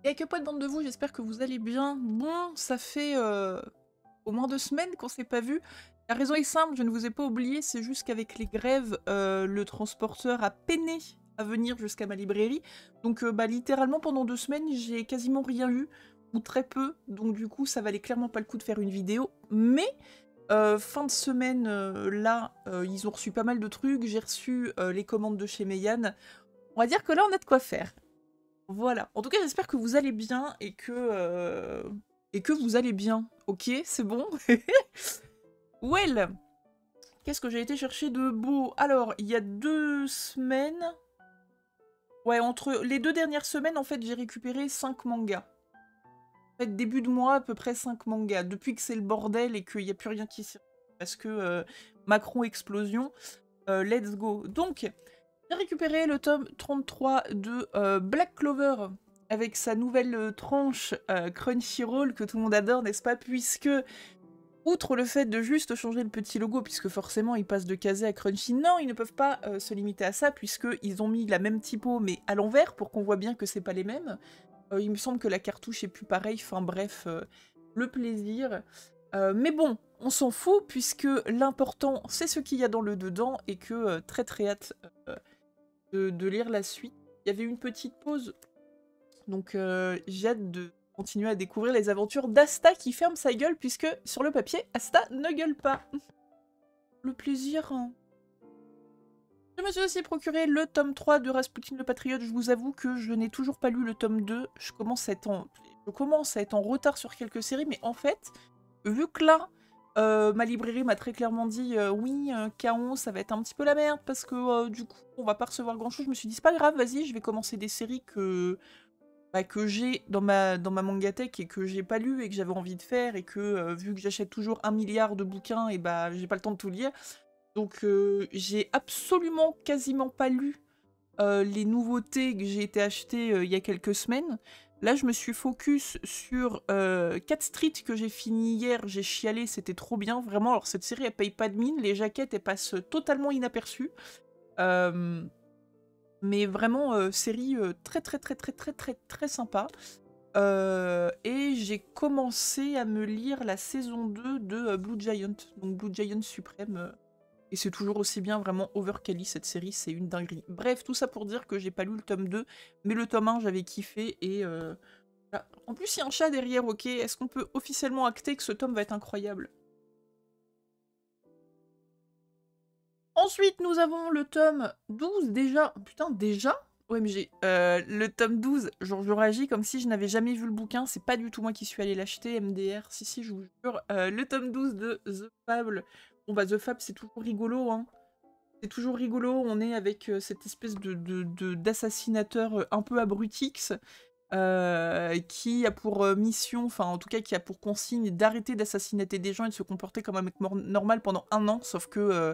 Et que pas de bande de vous, j'espère que vous allez bien. Bon, ça fait au moins 2 semaines qu'on s'est pas vu. La raison est simple, je ne vous ai pas oublié, c'est juste qu'avec les grèves, le transporteur a peiné à venir jusqu'à ma librairie. Donc littéralement pendant 2 semaines, j'ai quasiment rien eu, ou très peu. Donc du coup, ça valait clairement pas le coup de faire une vidéo. Mais fin de semaine, ils ont reçu pas mal de trucs. J'ai reçu les commandes de chez Meian. On va dire que là, on a de quoi faire. Voilà. En tout cas, j'espère que vous allez bien et que vous allez bien. Ok, c'est bon. Well, qu'est-ce que j'ai été chercher de beau? Alors, il y a 2 semaines... Ouais, entre les 2 dernières semaines, en fait, j'ai récupéré 5 mangas. En fait, début de mois, à peu près 5 mangas. Depuis que c'est le bordel et qu'il n'y a plus rien qui circule. Parce que Macron explosion, let's go. Donc, j'ai récupéré le tome 33 de Black Clover avec sa nouvelle tranche Crunchyroll que tout le monde adore, n'est-ce pas? Puisque, outre le fait de juste changer le petit logo, puisque forcément ils passent de Kazé à Crunchy, non, ils ne peuvent pas se limiter à ça, puisqu'ils ont mis la même typo mais à l'envers pour qu'on voit bien que c'est pas les mêmes. Il me semble que la cartouche est plus pareille, enfin bref, le plaisir. Mais bon, on s'en fout, puisque l'important c'est ce qu'il y a dans le dedans, et que très très hâte de lire la suite. Il y avait une petite pause, donc j'ai hâte de continuer à découvrir les aventures d'Asta qui ferme sa gueule, puisque sur le papier, Asta ne gueule pas. Le plaisir. Hein. Je me suis aussi procuré le tome 3 de Rasputin le Patriote. Je vous avoue que je n'ai toujours pas lu le tome 2. Je commence à être en retard sur quelques séries, mais en fait, vu que là, ma librairie m'a très clairement dit oui, K11 ça va être un petit peu la merde parce que du coup on va pas recevoir grand chose. Je me suis dit c'est pas grave, vas-y, je vais commencer des séries que j'ai dans ma mangatech et que j'ai pas lu et que j'avais envie de faire, et que vu que j'achète toujours 1 milliard de bouquins, et bah j'ai pas le temps de tout lire. Donc j'ai absolument quasiment pas lu les nouveautés que j'ai été achetées il y a quelques semaines. Là, je me suis focus sur Cat Street que j'ai fini hier. J'ai chialé, c'était trop bien, vraiment. Alors, cette série, elle paye pas de mine. Les jaquettes, elles passent totalement inaperçues. Mais vraiment, série très, très, très, très, très, très, très sympa. Et j'ai commencé à me lire la saison 2 de Blue Giant. Donc, Blue Giant Suprême. Et c'est toujours aussi bien, vraiment overcally cette série, c'est une dinguerie. Bref, tout ça pour dire que j'ai pas lu le tome 2, mais le tome 1 j'avais kiffé, et voilà. En plus il y a un chat derrière, ok, est-ce qu'on peut officiellement acter que ce tome va être incroyable? Ensuite nous avons le tome 12 déjà, putain déjà? OMG, le tome 12, genre je réagis comme si je n'avais jamais vu le bouquin, c'est pas du tout moi qui suis allée l'acheter, MDR, si je vous jure. Le tome 12 de The Fable, bon bah The Fable c'est toujours rigolo, hein. C'est toujours rigolo, on est avec cette espèce d'assassinateur un peu abrutix qui a pour mission, enfin en tout cas qui a pour consigne d'arrêter d'assassinater des gens et de se comporter comme un mec normal pendant 1 an, sauf que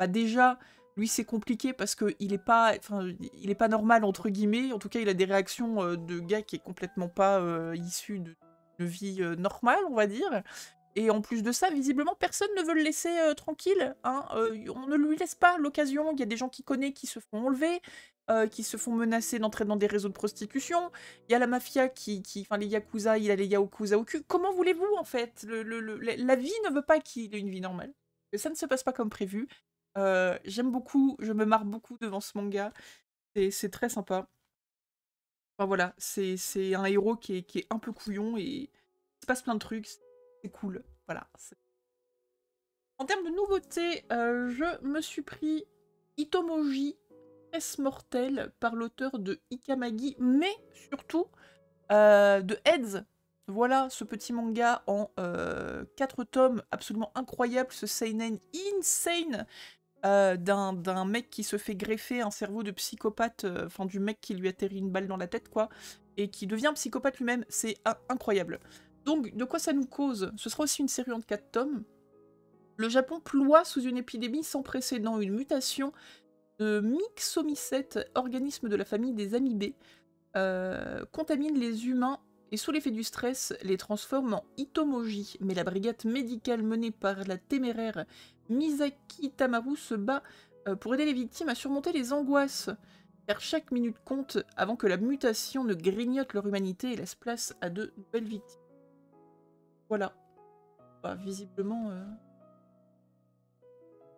déjà, lui c'est compliqué parce qu'il est pas, enfin, il est pas normal entre guillemets, en tout cas il a des réactions de gars qui est complètement pas issu de vie normale, on va dire. Et en plus de ça, visiblement, personne ne veut le laisser tranquille. Hein. On ne lui laisse pas l'occasion. Il y a des gens qu'il connaît qui se font enlever, qui se font menacer d'entrer dans des réseaux de prostitution. Il y a la mafia enfin les yakuza, il a les yakuza au cul. Comment voulez-vous, en fait? La vie ne veut pas qu'il ait une vie normale. Et ça ne se passe pas comme prévu. J'aime beaucoup, je me marre beaucoup devant ce manga. C'est très sympa. Enfin voilà, c'est un héros qui est un peu couillon et il se passe plein de trucs. C'est cool. Voilà. En termes de nouveautés, je me suis pris Itomoji, Stress mortel, par l'auteur de Ikamagi, mais surtout de Heads. Voilà ce petit manga en 4 tomes absolument incroyable, ce seinen insane d'un mec qui se fait greffer un cerveau de psychopathe, enfin du mec qui lui atterrit une balle dans la tête, quoi, et qui devient psychopathe lui-même. C'est incroyable. Donc, de quoi ça nous cause? Ce sera aussi une série en 4 tomes. Le Japon ploie sous une épidémie sans précédent, une mutation de Myxomycète, organisme de la famille des amibés, contamine les humains et sous l'effet du stress les transforme en Itomoji. Mais la brigade médicale menée par la téméraire Misaki Tamaru se bat pour aider les victimes à surmonter les angoisses. Car chaque minute compte avant que la mutation ne grignote leur humanité et laisse place à de nouvelles victimes. Voilà. Bah, visiblement...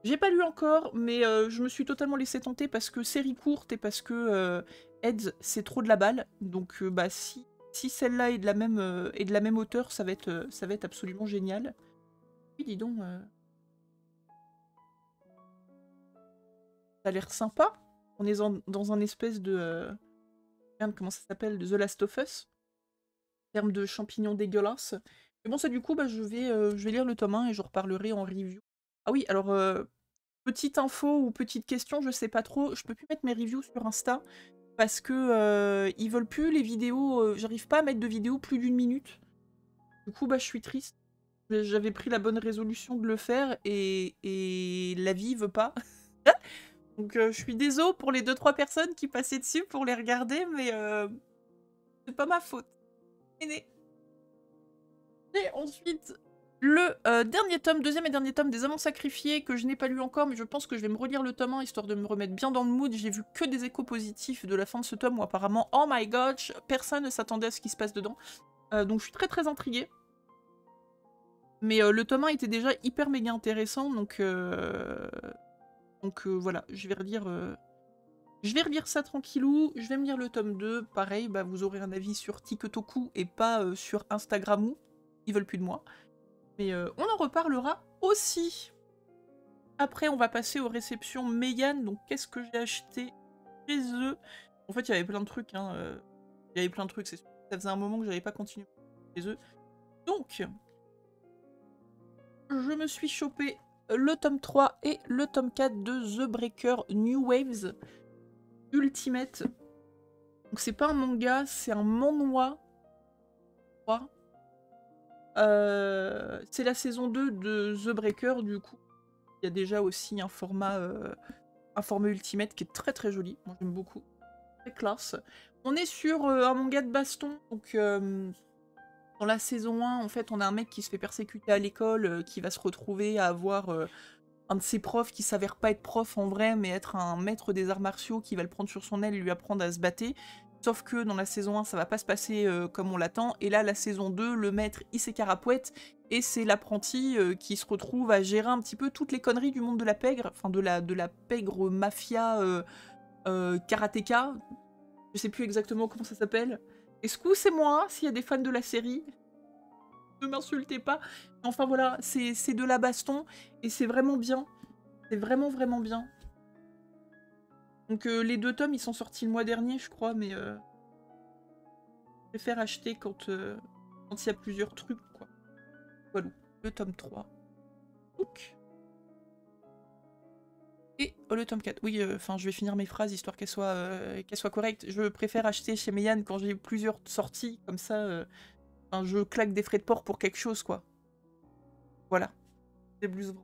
J'ai pas lu encore, mais je me suis totalement laissé tenter parce que série courte et parce que Heads, c'est trop de la balle. Donc bah, si celle-là est de la même hauteur, ça va être absolument génial. Oui, dis donc... Ça a l'air sympa. On est dans un espèce de... Merde, comment ça s'appelle? De The Last of Us. En termes de champignons dégueulasses. Mais bon, ça du coup, bah, je vais lire le tome 1 et je reparlerai en review. Ah oui, alors... petite info ou petite question, je sais pas trop. Je peux plus mettre mes reviews sur Insta parce que ils veulent plus les vidéos. J'arrive pas à mettre de vidéos plus d'1 minute. Du coup, bah, je suis triste. J'avais pris la bonne résolution de le faire et la vie veut pas. Donc, je suis désolée pour les 2-3 personnes qui passaient dessus pour les regarder, mais c'est pas ma faute. Et ensuite, le deuxième et dernier tome des Amants Sacrifiés, que je n'ai pas lu encore, mais je pense que je vais me relire le tome 1, histoire de me remettre bien dans le mood. J'ai vu que des échos positifs de la fin de ce tome, où apparemment, oh my gosh, personne ne s'attendait à ce qui se passe dedans. Donc je suis très très intriguée. Mais le tome 1 était déjà hyper méga intéressant, donc voilà, je vais relire ça tranquillou, je vais me lire le tome 2, pareil, bah, vous aurez un avis sur TikToku et pas sur Instagramou, ils veulent plus de moi. Mais on en reparlera aussi. Après, on va passer aux réceptions Mégane. Donc, qu'est-ce que j'ai acheté chez eux? En fait, il y avait plein de trucs. Hein, il y avait plein de trucs, c'est sûr. Ça faisait un moment que j'avais pas continué chez eux. Donc, je me suis chopé le tome 3 et le tome 4 de The Breaker New Waves Ultimate. Donc, c'est pas un manga, c'est un manhwa. C'est la saison 2 de The Breaker, du coup. Il y a déjà aussi un format Ultimate qui est très très joli. Moi j'aime beaucoup. Très classe. On est sur un manga de baston. Donc dans la saison 1, en fait, on a un mec qui se fait persécuter à l'école, qui va se retrouver à avoir un de ses profs qui s'avère pas être prof en vrai, mais être un maître des arts martiaux qui va le prendre sur son aile et lui apprendre à se battre. Sauf que dans la saison 1, ça va pas se passer comme on l'attend. Et là, la saison 2, le maître, il s'écarapouette. Et c'est l'apprenti qui se retrouve à gérer un petit peu toutes les conneries du monde de la pègre. Enfin, de la pègre mafia karatéka. Je sais plus exactement comment ça s'appelle. Excusez-moi s'il y a des fans de la série. Ne m'insultez pas. Enfin voilà, c'est de la baston. Et c'est vraiment bien. C'est vraiment vraiment bien. Donc les 2 tomes, ils sont sortis le mois dernier, je crois, mais je préfère acheter quand il y a plusieurs trucs, quoi. Voilà, le tome 3. Donc. Et le tome 4. Oui, enfin, je vais finir mes phrases, histoire qu'elles soient correctes. Je préfère acheter chez Meian quand j'ai plusieurs sorties, comme ça, je claque des frais de port pour quelque chose, quoi. Voilà. Des blues.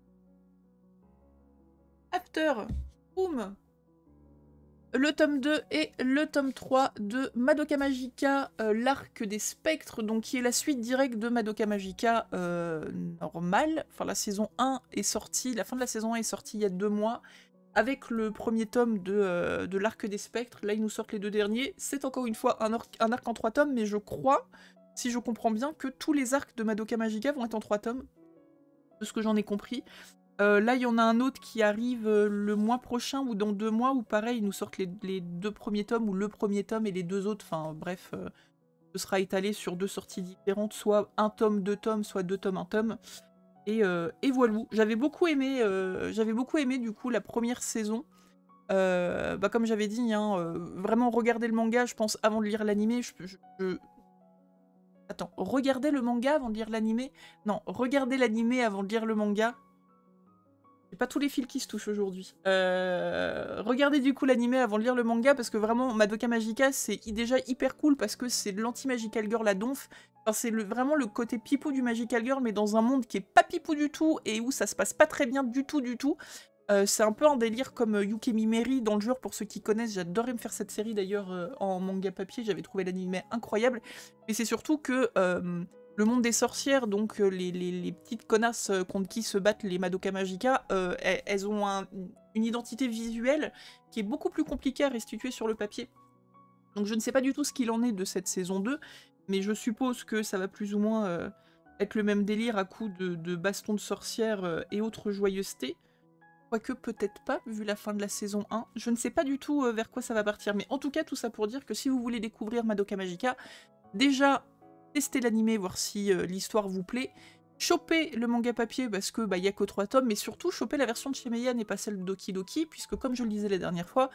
After. Boum. Le tome 2 et le tome 3 de Madoka Magica, l'arc des spectres, donc qui est la suite directe de Madoka Magica normal. Enfin, la saison 1 est sortie, la fin de la saison 1 est sortie il y a 2 mois, avec le premier tome de l'arc des spectres. Là, ils nous sortent les 2 derniers. C'est encore une fois un arc en 3 tomes, mais je crois, si je comprends bien, que tous les arcs de Madoka Magica vont être en 3 tomes, de ce que j'en ai compris. Là, il y en a un autre qui arrive le mois prochain ou dans 2 mois, où pareil, ils nous sortent les 2 premiers tomes, ou le premier tome et les 2 autres. Enfin, bref, ce sera étalé sur 2 sorties différentes, soit 1 tome, 2 tomes, soit 2 tomes, 1 tome. Et voilà. J'avais beaucoup aimé du coup la première saison. Bah, comme j'avais dit, hein, vraiment regarder le manga, je pense, avant de lire l'animé. Attends, regarder le manga avant de lire l'animé? Non, regarder l'animé avant de lire le manga. J'ai pas tous les fils qui se touchent aujourd'hui. Regardez du coup l'animé avant de lire le manga, parce que vraiment, Madoka Magica, c'est déjà hyper cool, parce que c'est de l'anti-Magical Girl à donf. Enfin, c'est vraiment le côté pipou du Magical Girl, mais dans un monde qui est pas pipou du tout, et où ça se passe pas très bien du tout. C'est un peu un délire comme Yukemi Meri dans le genre, pour ceux qui connaissent. J'adorais me faire cette série d'ailleurs en manga papier, j'avais trouvé l'anime incroyable. Mais c'est surtout que le monde des sorcières, donc les petites connasses contre qui se battent les Madoka Magica, elles ont une identité visuelle qui est beaucoup plus compliquée à restituer sur le papier. Donc je ne sais pas du tout ce qu'il en est de cette saison 2, mais je suppose que ça va plus ou moins être le même délire à coup de bastons de sorcière et autres joyeusetés. Quoique peut-être pas, vu la fin de la saison 1. Je ne sais pas du tout vers quoi ça va partir, mais en tout cas, tout ça pour dire que si vous voulez découvrir Madoka Magica, déjà, testez l'animé, voir si l'histoire vous plaît. Chopez le manga papier parce que y a que 3 tomes, mais surtout chopez la version de chez Meian et pas celle de Doki Doki, puisque comme je le disais la dernière fois,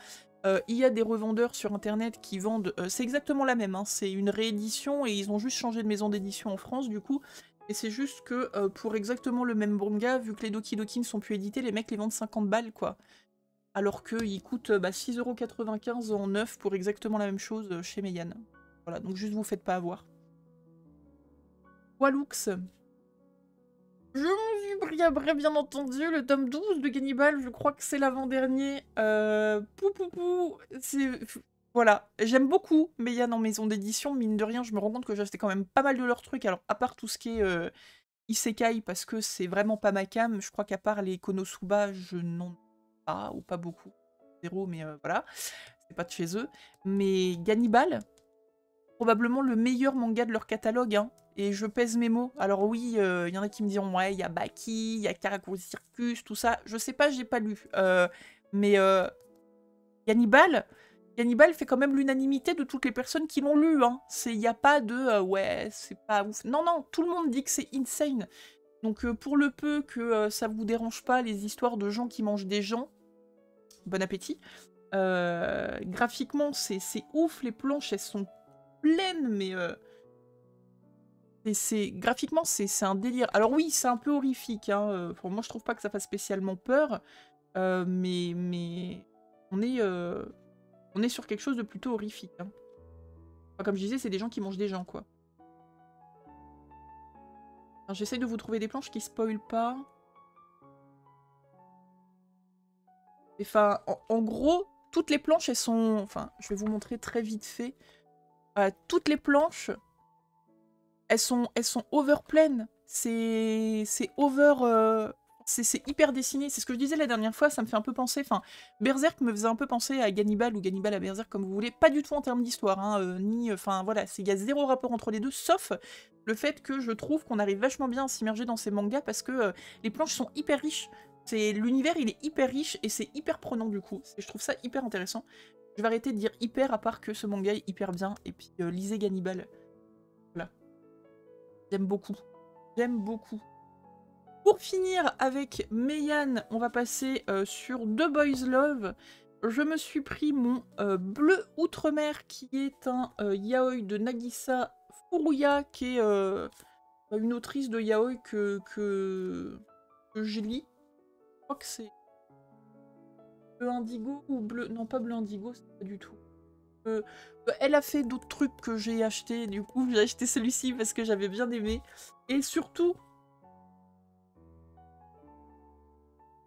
il y a des revendeurs sur internet qui vendent, c'est exactement la même, hein, c'est une réédition et ils ont juste changé de maison d'édition en France du coup, et c'est juste que pour exactement le même manga, vu que les Doki Doki ne sont plus édités, les mecs les vendent 50 balles quoi. Alors qu'ils coûtent 6,95€ en neuf pour exactement la même chose chez Meian. Voilà, donc juste vous faites pas avoir. Walux. Je me suis pris après, bien entendu, le tome 12 de Gannibal, je crois que c'est l'avant-dernier. C'est... Voilà, j'aime beaucoup Meian en maison d'édition, mine de rien, je me rends compte que j'ai acheté quand même pas mal de leurs trucs, alors à part tout ce qui est Isekai, parce que c'est vraiment pas ma came, je crois qu'à part les Konosuba, je n'en ai pas, ou pas beaucoup. Zéro, mais voilà, c'est pas de chez eux. Mais Gannibal, probablement le meilleur manga de leur catalogue, hein. Et je pèse mes mots. Alors oui, il y en a qui me diront, ouais, il y a Baki, il y a Karakuri Circus, tout ça. Je sais pas, j'ai pas lu. Mais Gannibal fait quand même l'unanimité de toutes les personnes qui l'ont lu, hein. Il n'y a pas de, ouais, c'est pas ouf. Non, non, tout le monde dit que c'est insane. Donc pour le peu que ça vous dérange pas, les histoires de gens qui mangent des gens, bon appétit. Graphiquement, c'est ouf, les planches, elles sont pleines, mais... graphiquement, c'est un délire. Alors oui, c'est un peu horrifique, hein. Moi, je trouve pas que ça fasse spécialement peur, mais on est sur quelque chose de plutôt horrifique, hein. Enfin, comme je disais, c'est des gens qui mangent des gens, quoi. J'essaye de vous trouver des planches qui spoilent pas. Enfin, en gros, toutes les planches, elles sont... Enfin, je vais vous montrer très vite fait. Toutes les planches, elles sont overplaines. C'est over... C'est hyper dessiné. C'est ce que je disais la dernière fois, ça me fait un peu penser... Enfin, Berserk me faisait un peu penser à Gannibal ou Gannibal à Berserk, comme vous voulez. Pas du tout en termes d'histoire, hein, ni... Enfin, voilà, il y a zéro rapport entre les deux, sauf le fait que je trouve qu'on arrive vachement bien à s'immerger dans ces mangas parce que les planches sont hyper riches. L'univers, il est hyper riche et c'est hyper prenant du coup. Je trouve ça hyper intéressant. Je vais arrêter de dire hyper à part que ce manga est hyper bien. Et puis lisez Gannibal. Voilà. J'aime beaucoup. J'aime beaucoup. Pour finir avec Meian, on va passer sur The Boys Love. Je me suis pris mon Bleu Outre-mer qui est un yaoi de Nagisa Furuya qui est une autrice de yaoi que je lis. Je crois que c'est Bleu Indigo ou Bleu... Non, pas Bleu Indigo, c'est pas du tout. Elle a fait d'autres trucs que j'ai acheté, du coup j'ai acheté celui-ci parce que j'avais bien aimé. Et surtout,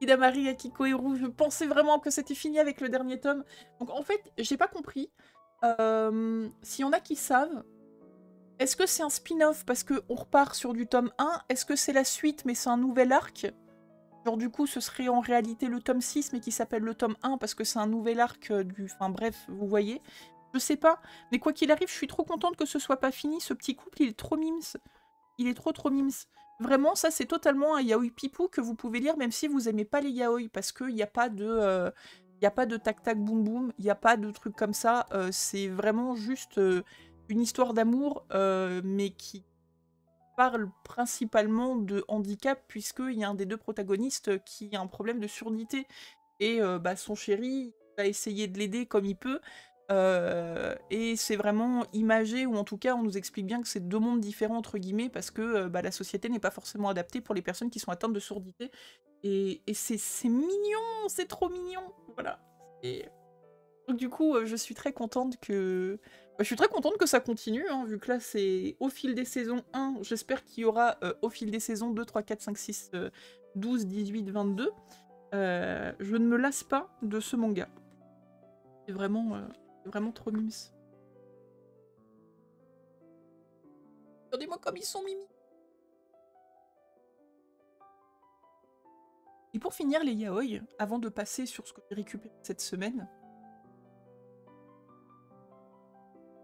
Hidamari Akikoeru, je pensais vraiment que c'était fini avec le dernier tome. Donc en fait, j'ai pas compris. S'il y en a qui savent, est-ce que c'est un spin-off parce qu'on repart sur du tome 1? Est-ce que c'est la suite mais c'est un nouvel arc? Genre du coup ce serait en réalité le tome 6 mais qui s'appelle le tome 1 parce que c'est un nouvel arc du... Enfin bref, vous voyez. Je sais pas, mais quoi qu'il arrive, je suis trop contente que ce soit pas fini. Ce petit couple, il est trop mimes. Il est trop mimes. Vraiment, ça c'est totalement un yaoi pipou que vous pouvez lire même si vous aimez pas les yaoi parce qu'il n'y a pas de... Il y a pas de tac-tac boum-boum, il n'y a pas de trucs comme ça. C'est vraiment juste une histoire d'amour, mais qui parle principalement de handicap, puisqu'il y a un des deux protagonistes qui a un problème de surdité. Et son chéri va essayer de l'aider comme il peut. Et c'est vraiment imagé, ou en tout cas on nous explique bien que c'est deux mondes différents entre guillemets, parce que la société n'est pas forcément adaptée pour les personnes qui sont atteintes de surdité. Et c'est mignon, c'est trop mignon, voilà. Et donc du coup, je suis très contente que... je suis très contente que ça continue, hein, vu que là c'est au fil des saisons 1, j'espère qu'il y aura au fil des saisons 2, 3, 4, 5, 6, 12, 18, 22. Je ne me lasse pas de ce manga. C'est vraiment trop mimes. Regardez-moi comme ils sont mimi. Et pour finir les yaoi, avant de passer sur ce que j'ai récupéré cette semaine,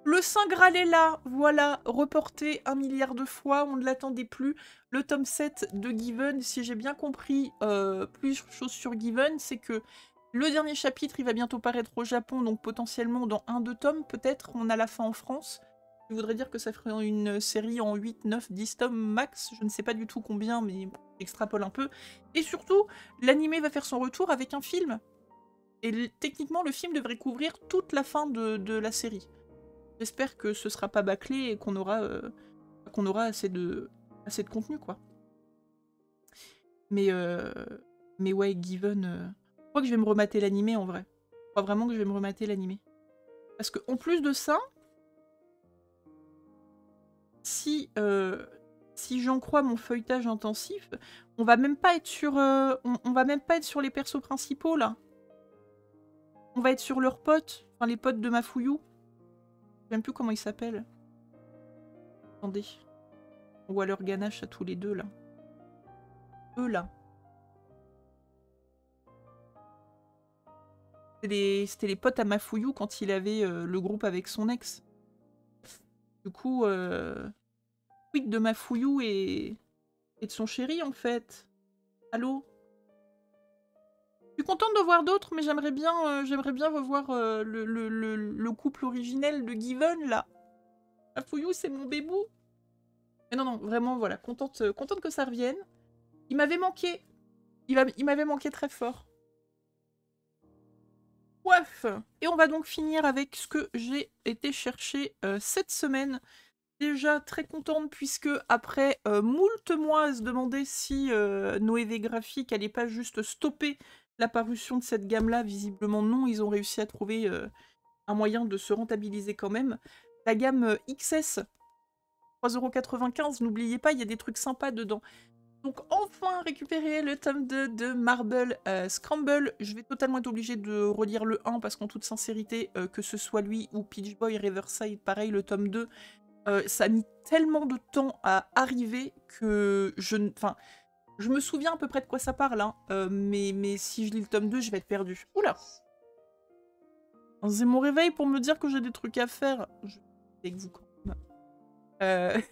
le Saint Graal est là, voilà, reporté 1 milliard de fois, on ne l'attendait plus. Le tome 7 de Given, si j'ai bien compris plusieurs choses sur Given, c'est que le dernier chapitre, il va bientôt paraître au Japon, donc potentiellement dans 1-2 tomes, peut-être, on a la fin en France. Je voudrais dire que ça ferait une série en 8, 9, 10 tomes max, je ne sais pas du tout combien, mais j'extrapole un peu. Et surtout, l'animé va faire son retour avec un film. Et techniquement, le film devrait couvrir toute la fin de la série. J'espère que ce sera pas bâclé et qu'on aura assez de contenu, quoi. Mais ouais, Given... Je crois que je vais me remater l'animé, en vrai. Je crois vraiment que je vais me remater l'animé. Parce que en plus de ça, si j'en crois mon feuilletage intensif, on va même pas être sur... on va même pas être sur les persos principaux, là. On va être sur leurs potes. Enfin, les potes de Mafuyu. Je sais même plus comment ils s'appellent. Attendez. On voit leur ganache à tous les deux, là. Eux, là. C'était les potes à Mafuyu quand il avait le groupe avec son ex. Du coup, quid de Mafuyu et de son chéri, en fait. Allô? Je suis contente de voir d'autres, mais j'aimerais bien revoir le couple originel de Given, là. Mafuyu, c'est mon bébou. Mais non, non, vraiment, voilà, contente que ça revienne. Il m'avait manqué. Il m'avait manqué très fort. Bref. Et on va donc finir avec ce que j'ai été chercher cette semaine. Déjà très contente puisque après moult mois à se demander si Noévé Graphique allait pas juste stopper la parution de cette gamme-là, visiblement non, ils ont réussi à trouver un moyen de se rentabiliser quand même. La gamme XS, 3,95 €, n'oubliez pas, il y a des trucs sympas dedans. Donc enfin récupérer le tome 2 de Marble Scramble. Je vais totalement être obligée de relire le 1 parce qu'en toute sincérité, que ce soit lui ou Peach Boy Riverside, pareil, le tome 2, ça a mis tellement de temps à arriver que je me souviens à peu près de quoi ça parle, hein, mais si je lis le tome 2, je vais être perdue. Oula! C'est mon réveil pour me dire que j'ai des trucs à faire. Je suis avec vous quand même.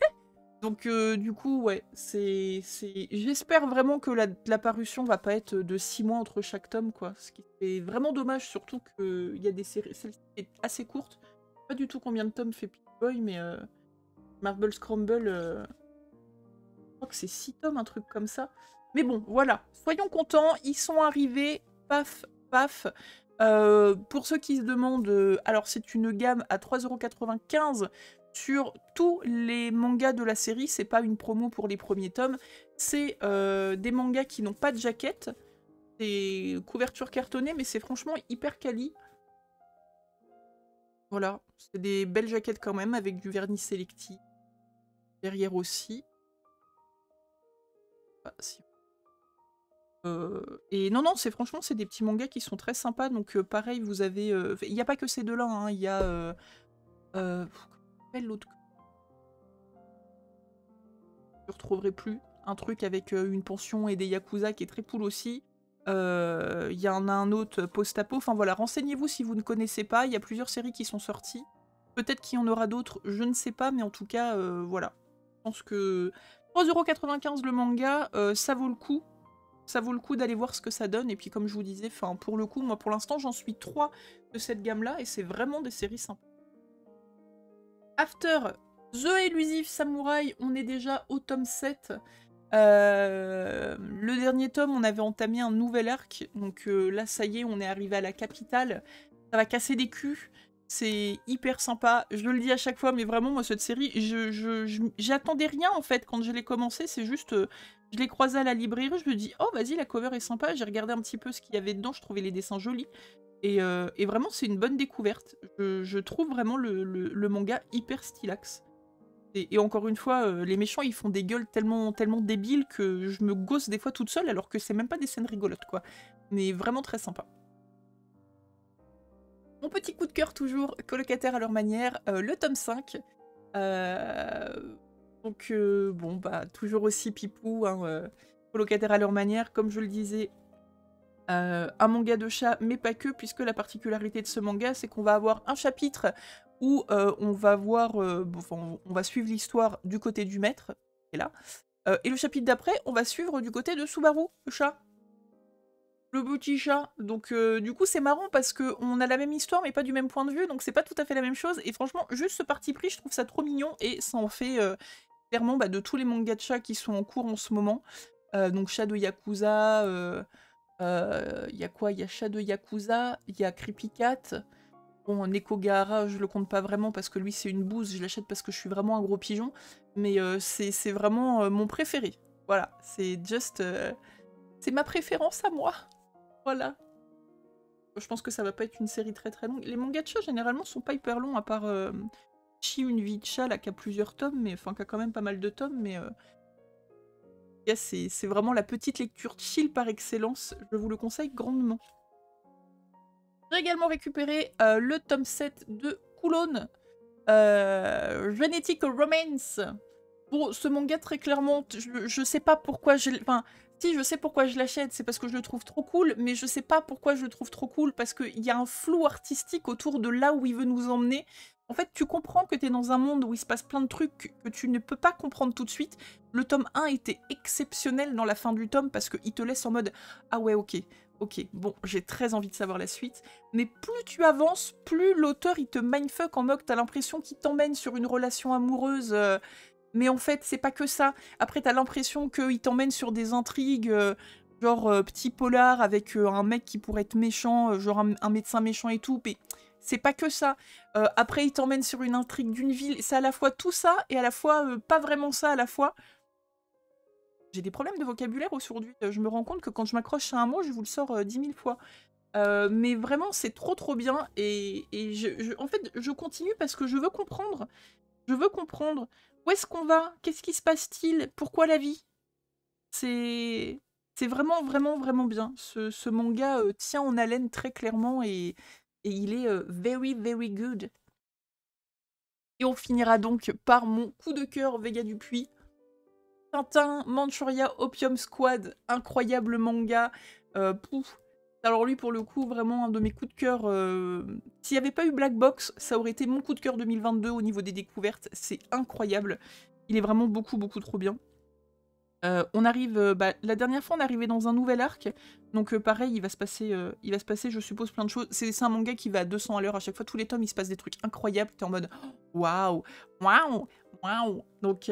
Donc du coup, ouais, j'espère vraiment que la parution va pas être de 6 mois entre chaque tome, quoi. Ce qui est vraiment dommage, surtout qu'il y a des séries... Celle-ci est assez courte. Je sais pas du tout combien de tomes fait Peach Boy, mais Marble Scramble... je crois que c'est 6 tomes, un truc comme ça. Mais bon, voilà. Soyons contents, ils sont arrivés. Paf, paf. Pour ceux qui se demandent, alors c'est une gamme à 3,95 € sur tous les mangas de la série, c'est pas une promo pour les premiers tomes, c'est des mangas qui n'ont pas de jaquette, des couvertures cartonnées, mais c'est franchement hyper quali. Voilà, c'est des belles jaquettes quand même, avec du vernis sélectif. Derrière aussi. Ah, si. Et non, non, franchement, c'est des petits mangas qui sont très sympas. Donc, pareil, vous avez... Il n'y a pas que ces deux-là, hein. Il y a... comment s'appelle l'autre? Je ne retrouverai plus. Un truc avec une pension et des yakuza qui est très cool aussi. Il y en a un autre post-apo. Enfin voilà, renseignez-vous si vous ne connaissez pas. Il y a plusieurs séries qui sont sorties. Peut-être qu'il y en aura d'autres, je ne sais pas. Mais en tout cas, voilà. Je pense que 3,95 € le manga, ça vaut le coup. Ça vaut le coup d'aller voir ce que ça donne. Et puis comme je vous disais, pour le coup, moi pour l'instant j'en suis 3 de cette gamme-là. Et c'est vraiment des séries sympas. After The Elusive Samurai, on est déjà au tome 7. Le dernier tome, on avait entamé un nouvel arc. Donc là, ça y est, on est arrivé à la capitale. Ça va casser des culs. C'est hyper sympa. Je le dis à chaque fois, mais vraiment, moi, cette série, j'attendais rien, en fait, quand je l'ai commencé. C'est juste, je l'ai croisé à la librairie, je me dis, oh, vas-y, la cover est sympa. J'ai regardé un petit peu ce qu'il y avait dedans, je trouvais les dessins jolis. Et vraiment, c'est une bonne découverte. Je trouve vraiment le manga hyper stylax. Et encore une fois, les méchants, ils font des gueules tellement débiles que je me gosse des fois toute seule, alors que c'est même pas des scènes rigolotes, quoi. Mais vraiment très sympa. Mon petit coup de cœur toujours, colocataire à leur manière, le tome 5. Donc, bon, bah, toujours aussi pipou, hein, colocataire à leur manière. Comme je le disais, un manga de chat, mais pas que, puisque la particularité de ce manga, c'est qu'on va avoir un chapitre où on va voir, enfin, on va suivre l'histoire du côté du maître, qui est là, et le chapitre d'après, on va suivre du côté de Subaru, le chat. Le petit chat. Donc du coup c'est marrant parce qu'on a la même histoire mais pas du même point de vue, donc c'est pas tout à fait la même chose. Et franchement, juste ce parti pris, je trouve ça trop mignon et ça en fait clairement de tous les mangas de chats qui sont en cours en ce moment. Donc chat de Yakuza, il y a quoi? Il y a chat de Yakuza, il y a Creepy Cat. Bon, Nekogahara, je le compte pas vraiment parce que lui c'est une bouse, je l'achète parce que je suis vraiment un gros pigeon. Mais c'est vraiment mon préféré. Voilà, c'est juste... c'est ma préférence à moi. Voilà. Je pense que ça va pas être une série très très longue. Les mangas de chat généralement sont pas hyper longs à part Chi, une vie de chat là qui a plusieurs tomes, mais enfin qui a quand même pas mal de tomes, mais c'est vraiment la petite lecture chill par excellence. Je vous le conseille grandement. J'ai également récupéré le tome 7 de Coulon, Genetic Romance. Bon, ce manga très clairement, je sais pas pourquoi je... Enfin, si, je sais pourquoi je l'achète, c'est parce que je le trouve trop cool, mais je sais pas pourquoi je le trouve trop cool, parce qu'il y a un flou artistique autour de là où il veut nous emmener. En fait, tu comprends que t'es dans un monde où il se passe plein de trucs que tu ne peux pas comprendre tout de suite. Le tome 1 était exceptionnel dans la fin du tome, parce qu'il te laisse en mode « Ah ouais, ok, ok, bon, j'ai très envie de savoir la suite. » Mais plus tu avances, plus l'auteur, il te mindfuck en mode « T'as l'impression qu'il t'emmène sur une relation amoureuse... mais en fait, c'est pas que ça. Après, t'as l'impression qu'il t'emmène sur des intrigues, genre petit polar avec un mec qui pourrait être méchant, genre un médecin méchant et tout, mais c'est pas que ça. Après, il t'emmène sur une intrigue d'une ville. C'est à la fois tout ça et à la fois pas vraiment ça à la fois. J'ai des problèmes de vocabulaire aujourd'hui. Je me rends compte que quand je m'accroche à un mot, je vous le sors 10 000 fois. Mais vraiment, c'est trop trop bien. Et en fait, je continue parce que je veux comprendre. Je veux comprendre. Où est-ce qu'on va? Qu'est-ce qui se passe-t-il? Pourquoi la vie? C'est vraiment, vraiment, vraiment bien. Ce manga tient en haleine très clairement et il est very, very good. Et on finira donc par mon coup de cœur Vega Dupuis. Tintin, Manchuria Opium Squad, incroyable manga. Pouf. Alors lui, pour le coup, vraiment un de mes coups de cœur. S'il n'y avait pas eu Black Box, ça aurait été mon coup de cœur 2022 au niveau des découvertes. C'est incroyable. Il est vraiment beaucoup, beaucoup trop bien. On arrive, la dernière fois, on est arrivé dans un nouvel arc. Donc pareil, il va se passer, je suppose, plein de choses. C'est un manga qui va à 200 à l'heure. À chaque fois, tous les tomes, il se passe des trucs incroyables. T'es en mode waouh, waouh, waouh. Donc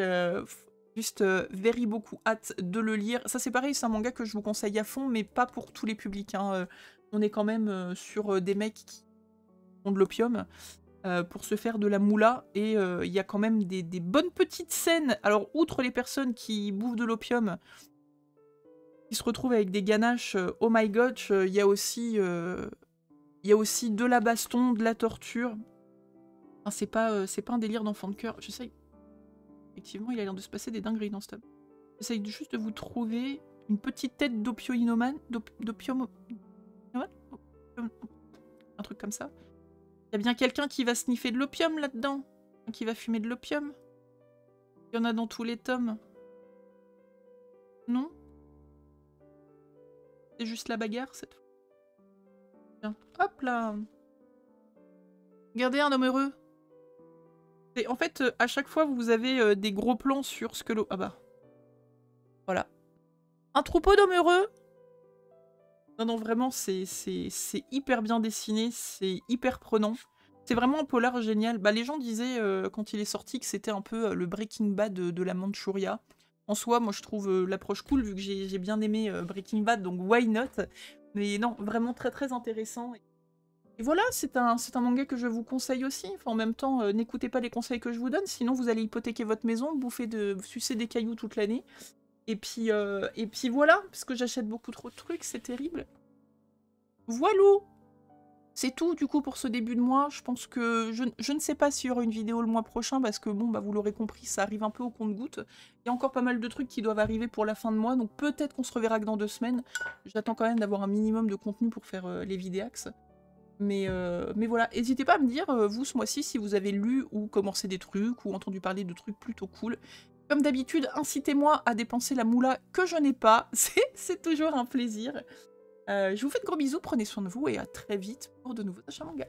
juste very beaucoup hâte de le lire. Ça c'est pareil, c'est un manga que je vous conseille à fond, mais pas pour tous les publics. Hein. On est quand même sur des mecs qui ont de l'opium pour se faire de la moula. Et il y a quand même des bonnes petites scènes. Alors outre les personnes qui bouffent de l'opium, qui se retrouvent avec des ganaches, oh my god, il y a aussi de la baston, de la torture. Enfin, c'est pas un délire d'enfant de cœur. J'essaye. Effectivement, il a l'air de se passer des dingueries dans ce tome. J'essaye juste de vous trouver une petite tête d'opioïnomane. D'opium... Un truc comme ça. Il y a bien quelqu'un qui va sniffer de l'opium là-dedans. Qui va fumer de l'opium. Il y en a dans tous les tomes. Non? C'est juste la bagarre cette fois. Bien. Hop là. Regardez un homme heureux. Et en fait, à chaque fois, vous avez des gros plans sur ce que l'eau... Ah bah. Voilà. Un troupeau d'hommes heureux. Non, non, vraiment, c'est hyper bien dessiné. C'est hyper prenant. C'est vraiment un polar génial. Bah, les gens disaient, quand il est sorti, que c'était un peu le Breaking Bad de la Manchuria. En soi, moi, je trouve l'approche cool, vu que j'ai bien aimé Breaking Bad, donc why not? Mais non, vraiment très très intéressant. Et voilà, c'est un manga que je vous conseille aussi. Enfin, en même temps, n'écoutez pas les conseils que je vous donne, sinon vous allez hypothéquer votre maison, sucer des cailloux toute l'année. Et puis voilà, parce que j'achète beaucoup trop de trucs, c'est terrible. Voilou! C'est tout du coup pour ce début de mois. Je pense que je ne sais pas s'il y aura une vidéo le mois prochain parce que bon, bah vous l'aurez compris, ça arrive un peu au compte-gouttes. Il y a encore pas mal de trucs qui doivent arriver pour la fin de mois, donc peut-être qu'on se reverra que dans 2 semaines. J'attends quand même d'avoir un minimum de contenu pour faire les vidéax. Mais voilà, n'hésitez pas à me dire, vous, ce mois-ci, si vous avez lu ou commencé des trucs ou entendu parler de trucs plutôt cool. Comme d'habitude, incitez-moi à dépenser la moula que je n'ai pas, c'est toujours un plaisir. Je vous fais de gros bisous, prenez soin de vous et à très vite pour de nouveaux achats manga.